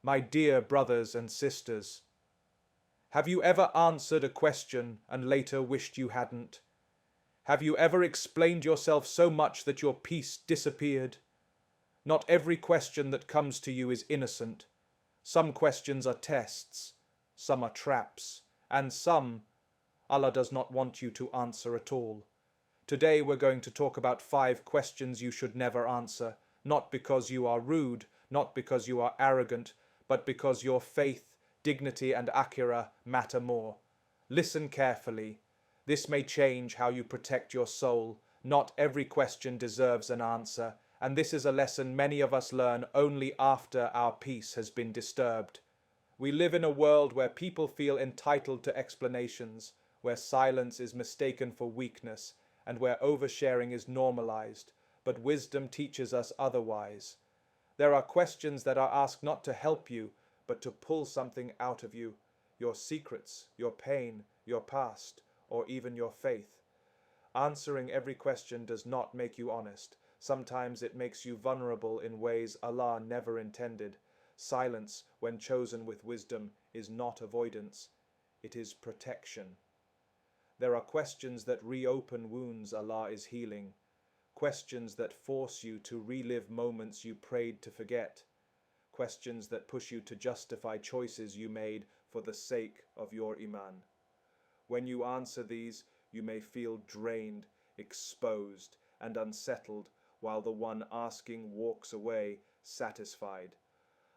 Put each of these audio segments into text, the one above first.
My dear brothers and sisters, have you ever answered a question and later wished you hadn't? Have you ever explained yourself so much that your peace disappeared? Not every question that comes to you is innocent. Some questions are tests, some are traps, and some Allah does not want you to answer at all. Today we're going to talk about 5 questions you should never answer, not because you are rude, not because you are arrogant, but because your faith, dignity, and akhirah matter more. Listen carefully. This may change how you protect your soul. Not every question deserves an answer, and this is a lesson many of us learn only after our peace has been disturbed. We live in a world where people feel entitled to explanations, where silence is mistaken for weakness, and where oversharing is normalized, but wisdom teaches us otherwise. There are questions that are asked not to help you, but to pull something out of you, your secrets, your pain, your past, or even your faith. Answering every question does not make you honest. Sometimes it makes you vulnerable in ways Allah never intended. Silence, when chosen with wisdom, is not avoidance, it is protection. There are questions that reopen wounds Allah is healing, questions that force you to relive moments you prayed to forget, questions that push you to justify choices you made for the sake of your iman. When you answer these, you may feel drained, exposed, and unsettled, while the one asking walks away satisfied.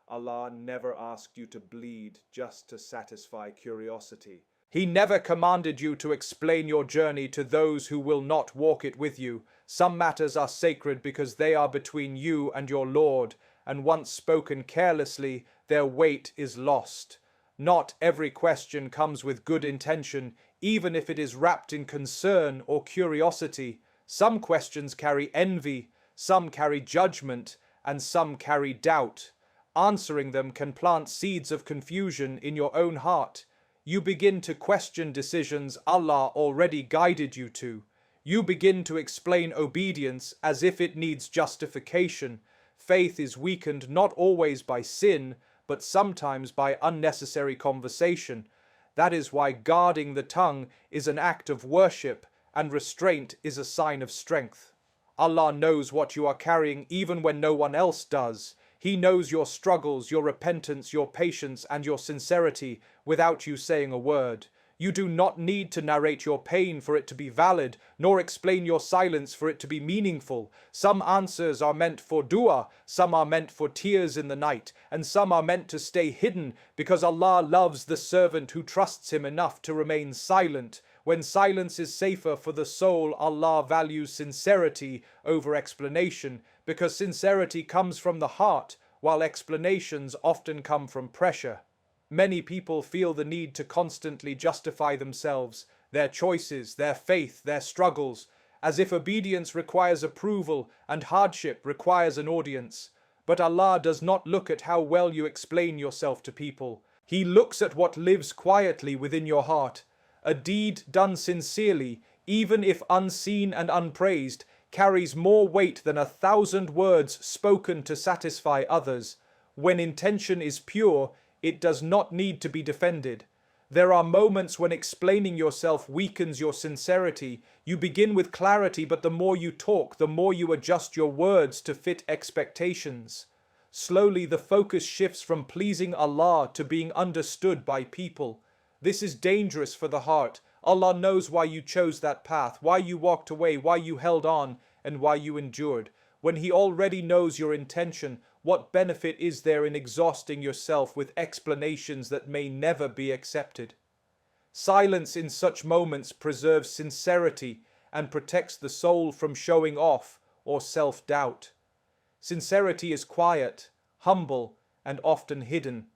Allah never asked you to bleed just to satisfy curiosity. He never commanded you to explain your journey to those who will not walk it with you. Some matters are sacred because they are between you and your Lord, and once spoken carelessly, their weight is lost. Not every question comes with good intention, even if it is wrapped in concern or curiosity. Some questions carry envy, some carry judgment, and some carry doubt. Answering them can plant seeds of confusion in your own heart. You begin to question decisions Allah already guided you to. You begin to explain obedience as if it needs justification. Faith is weakened not always by sin, but sometimes by unnecessary conversation. That is why guarding the tongue is an act of worship, and restraint is a sign of strength. Allah knows what you are carrying even when no one else does. He knows your struggles, your repentance, your patience, and your sincerity without you saying a word. You do not need to narrate your pain for it to be valid, nor explain your silence for it to be meaningful. Some answers are meant for dua, some are meant for tears in the night, and some are meant to stay hidden because Allah loves the servant who trusts Him enough to remain silent. When silence is safer for the soul, Allah values sincerity over explanation, because sincerity comes from the heart, while explanations often come from pressure. Many people feel the need to constantly justify themselves, their choices, their faith, their struggles, as if obedience requires approval and hardship requires an audience. But Allah does not look at how well you explain yourself to people. He looks at what lives quietly within your heart. A deed done sincerely, even if unseen and unpraised, carries more weight than 1,000 words spoken to satisfy others. When intention is pure, it does not need to be defended. There are moments when explaining yourself weakens your sincerity. You begin with clarity, but the more you talk, the more you adjust your words to fit expectations. Slowly, the focus shifts from pleasing Allah to being understood by people. This is dangerous for the heart. Allah knows why you chose that path, why you walked away, why you held on, and why you endured. When He already knows your intention, what benefit is there in exhausting yourself with explanations that may never be accepted? Silence in such moments preserves sincerity and protects the soul from showing off or self-doubt. Sincerity is quiet, humble, and often hidden.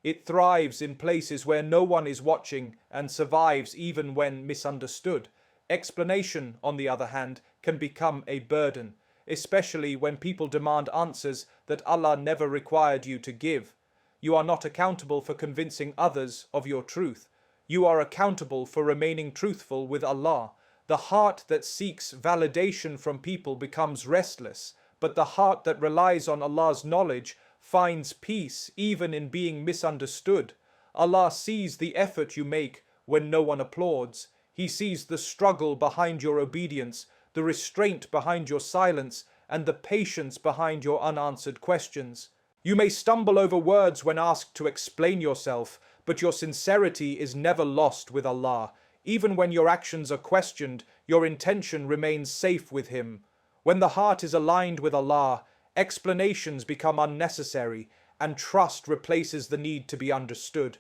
It thrives in places where no one is watching and survives even when misunderstood. Explanation, on the other hand, can become a burden, especially when people demand answers that Allah never required you to give. You are not accountable for convincing others of your truth. You are accountable for remaining truthful with Allah. The heart that seeks validation from people becomes restless, but the heart that relies on Allah's knowledge finds peace even in being misunderstood. Allah sees the effort you make when no one applauds. He sees the struggle behind your obedience, the restraint behind your silence, and the patience behind your unanswered questions. You may stumble over words when asked to explain yourself, but your sincerity is never lost with Allah. Even when your actions are questioned, your intention remains safe with Him. When the heart is aligned with Allah, explanations become unnecessary, and trust replaces the need to be understood.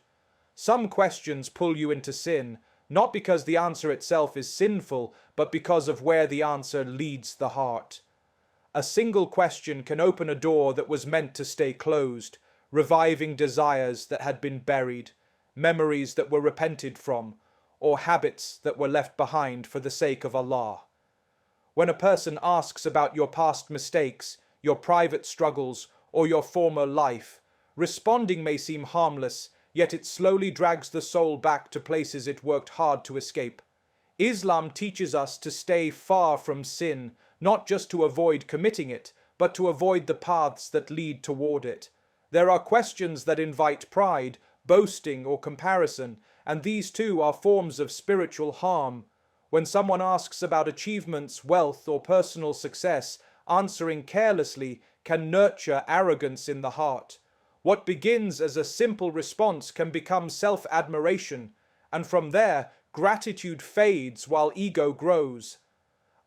Some questions pull you into sin, not because the answer itself is sinful, but because of where the answer leads the heart. A single question can open a door that was meant to stay closed, reviving desires that had been buried, memories that were repented from, or habits that were left behind for the sake of Allah. When a person asks about your past mistakes, your private struggles, or your former life, responding may seem harmless, yet it slowly drags the soul back to places it worked hard to escape. Islam teaches us to stay far from sin, not just to avoid committing it, but to avoid the paths that lead toward it. There are questions that invite pride, boasting, or comparison, and these too are forms of spiritual harm. When someone asks about achievements, wealth, or personal success, answering carelessly can nurture arrogance in the heart. What begins as a simple response can become self-admiration, and from there, gratitude fades while ego grows.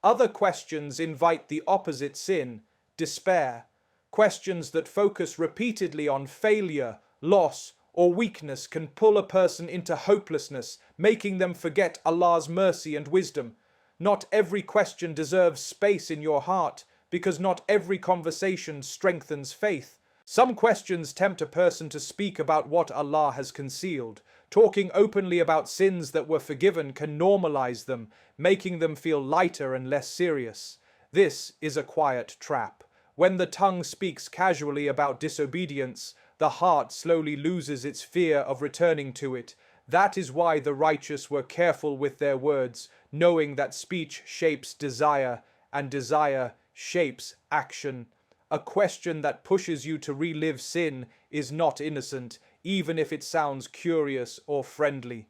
Other questions invite the opposite sin, despair. Questions that focus repeatedly on failure, loss, or weakness can pull a person into hopelessness, making them forget Allah's mercy and wisdom. Not every question deserves space in your heart, because not every conversation strengthens faith. Some questions tempt a person to speak about what Allah has concealed. Talking openly about sins that were forgiven can normalize them, making them feel lighter and less serious. This is a quiet trap. When the tongue speaks casually about disobedience, the heart slowly loses its fear of returning to it. That is why the righteous were careful with their words, knowing that speech shapes desire, and desire shapes action. A question that pushes you to relive sin is not innocent, even if it sounds curious or friendly.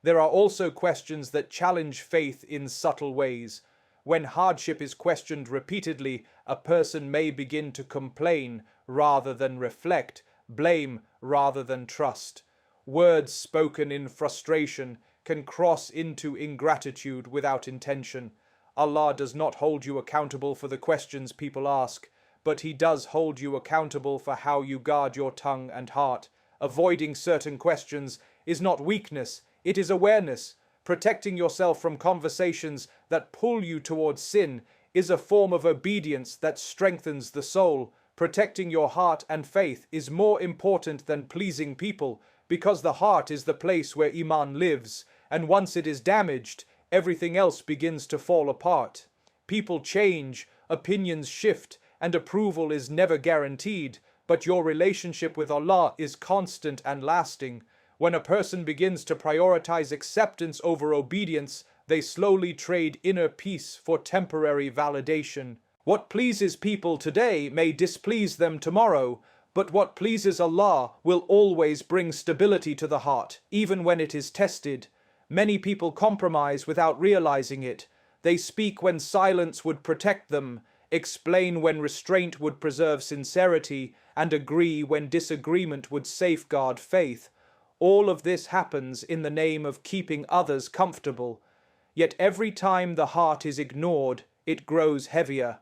There are also questions that challenge faith in subtle ways. When hardship is questioned repeatedly, a person may begin to complain rather than reflect, blame rather than trust. Words spoken in frustration can cross into ingratitude without intention. Allah does not hold you accountable for the questions people ask, but He does hold you accountable for how you guard your tongue and heart. Avoiding certain questions is not weakness, it is awareness. Protecting yourself from conversations that pull you towards sin is a form of obedience that strengthens the soul. Protecting your heart and faith is more important than pleasing people, because the heart is the place where iman lives, and once it is damaged, everything else begins to fall apart. People change, opinions shift, and approval is never guaranteed, but your relationship with Allah is constant and lasting. When a person begins to prioritize acceptance over obedience, they slowly trade inner peace for temporary validation. What pleases people today may displease them tomorrow, but what pleases Allah will always bring stability to the heart, even when it is tested. Many people compromise without realizing it. They speak when silence would protect them, explain when restraint would preserve sincerity, and agree when disagreement would safeguard faith. All of this happens in the name of keeping others comfortable. Yet every time the heart is ignored, it grows heavier.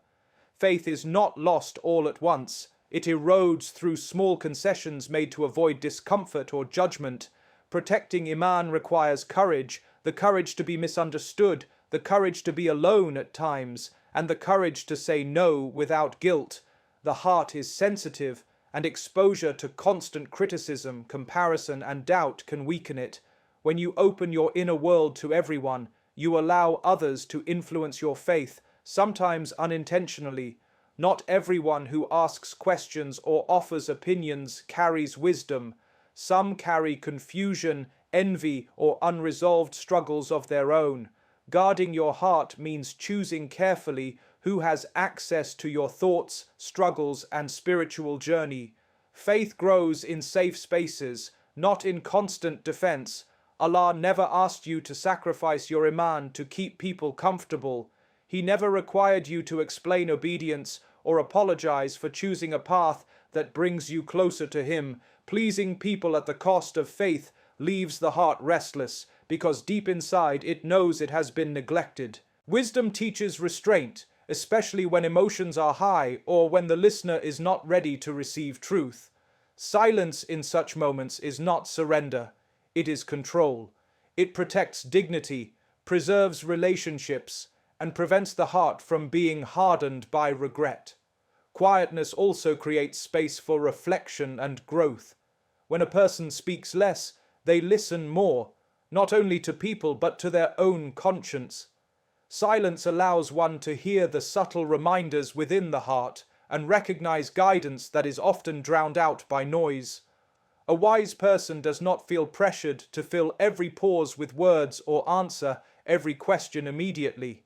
Faith is not lost all at once. It erodes through small concessions made to avoid discomfort or judgment. Protecting iman requires courage, the courage to be misunderstood, the courage to be alone at times, and the courage to say no without guilt. The heart is sensitive, and exposure to constant criticism, comparison, and doubt can weaken it. When you open your inner world to everyone, you allow others to influence your faith, sometimes unintentionally. Not everyone who asks questions or offers opinions carries wisdom. Some carry confusion, envy, or unresolved struggles of their own. Guarding your heart means choosing carefully who has access to your thoughts, struggles, and spiritual journey. Faith grows in safe spaces, not in constant defense. Allah never asked you to sacrifice your iman to keep people comfortable. He never required you to explain obedience or apologize for choosing a path that brings you closer to Him. Pleasing people at the cost of faith leaves the heart restless, because deep inside it knows it has been neglected. Wisdom teaches restraint, especially when emotions are high or when the listener is not ready to receive truth. Silence in such moments is not surrender, it is control. It protects dignity, preserves relationships, and prevents the heart from being hardened by regret. Quietness also creates space for reflection and growth. When a person speaks less, they listen more, not only to people but to their own conscience. Silence allows one to hear the subtle reminders within the heart and recognize guidance that is often drowned out by noise. A wise person does not feel pressured to fill every pause with words or answer every question immediately.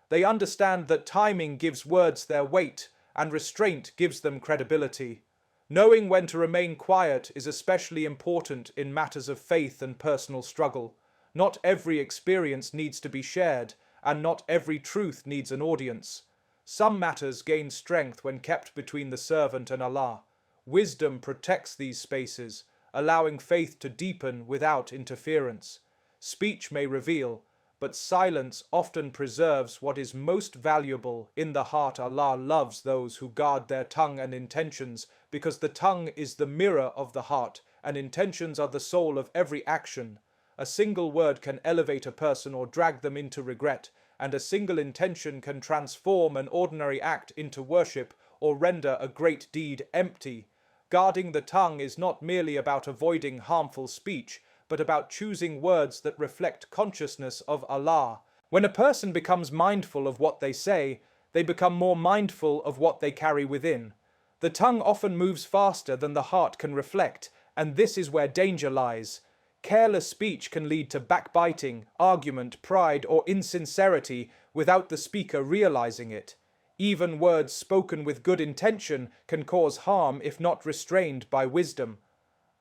They understand that timing gives words their weight and restraint gives them credibility. Knowing when to remain quiet is especially important in matters of faith and personal struggle. Not every experience needs to be shared, and not every truth needs an audience. Some matters gain strength when kept between the servant and Allah. Wisdom protects these spaces, allowing faith to deepen without interference. Speech may reveal, but silence often preserves what is most valuable in the heart. Allah loves those who guard their tongue and intentions, because the tongue is the mirror of the heart, and intentions are the soul of every action. A single word can elevate a person or drag them into regret, and a single intention can transform an ordinary act into worship or render a great deed empty. Guarding the tongue is not merely about avoiding harmful speech, but about choosing words that reflect consciousness of Allah. When a person becomes mindful of what they say, they become more mindful of what they carry within. The tongue often moves faster than the heart can reflect, and this is where danger lies. Careless speech can lead to backbiting, argument, pride, or insincerity without the speaker realizing it. Even words spoken with good intention can cause harm if not restrained by wisdom.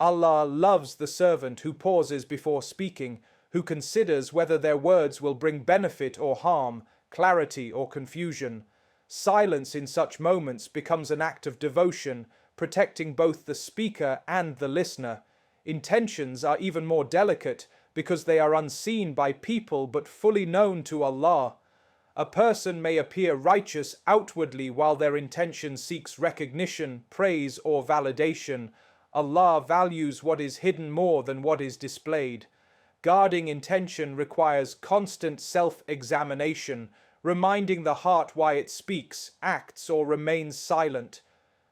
Allah loves the servant who pauses before speaking, who considers whether their words will bring benefit or harm, clarity or confusion. Silence in such moments becomes an act of devotion, protecting both the speaker and the listener. Intentions are even more delicate because they are unseen by people but fully known to Allah. A person may appear righteous outwardly while their intention seeks recognition, praise, or validation. Allah values what is hidden more than what is displayed. Guarding intention requires constant self-examination, reminding the heart why it speaks, acts, or remains silent.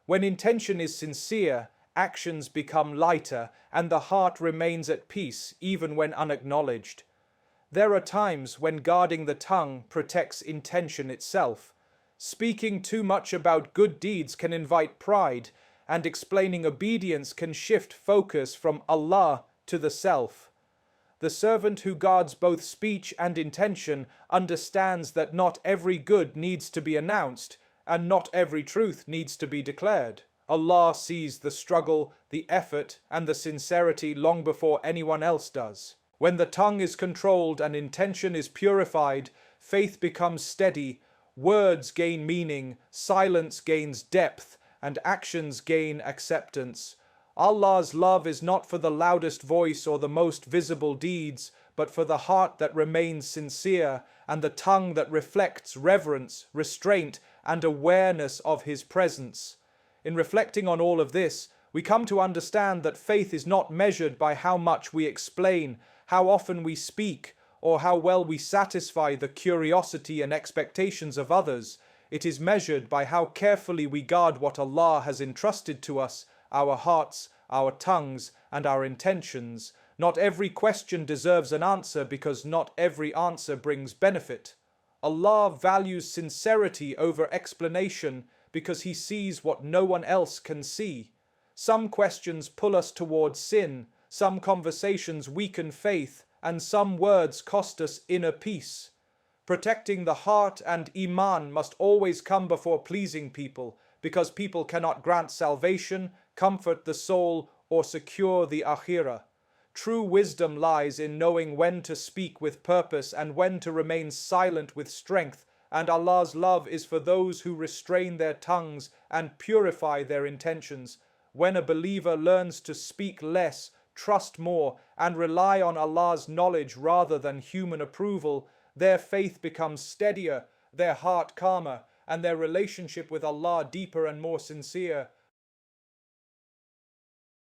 When intention is sincere, actions become lighter, and the heart remains at peace even when unacknowledged. There are times when guarding the tongue protects intention itself. Speaking too much about good deeds can invite pride, and explaining obedience can shift focus from Allah to the self. The servant who guards both speech and intention understands that not every good needs to be announced, and not every truth needs to be declared. Allah sees the struggle, the effort, and the sincerity long before anyone else does. When the tongue is controlled and intention is purified, faith becomes steady, words gain meaning, silence gains depth, and actions gain acceptance. Allah's love is not for the loudest voice or the most visible deeds, but for the heart that remains sincere and the tongue that reflects reverence, restraint, and awareness of His presence. In reflecting on all of this, we come to understand that faith is not measured by how much we explain, how often we speak, or how well we satisfy the curiosity and expectations of others. It is measured by how carefully we guard what Allah has entrusted to us, our hearts, our tongues, and our intentions. Not every question deserves an answer because not every answer brings benefit. Allah values sincerity over explanation because He sees what no one else can see. Some questions pull us towards sin, some conversations weaken faith, and some words cost us inner peace. Protecting the heart and iman must always come before pleasing people, because people cannot grant salvation, comfort the soul, or secure the akhirah. True wisdom lies in knowing when to speak with purpose and when to remain silent with strength, and Allah's love is for those who restrain their tongues and purify their intentions. When a believer learns to speak less, trust more, and rely on Allah's knowledge rather than human approval, their faith becomes steadier, their heart calmer, and their relationship with Allah deeper and more sincere.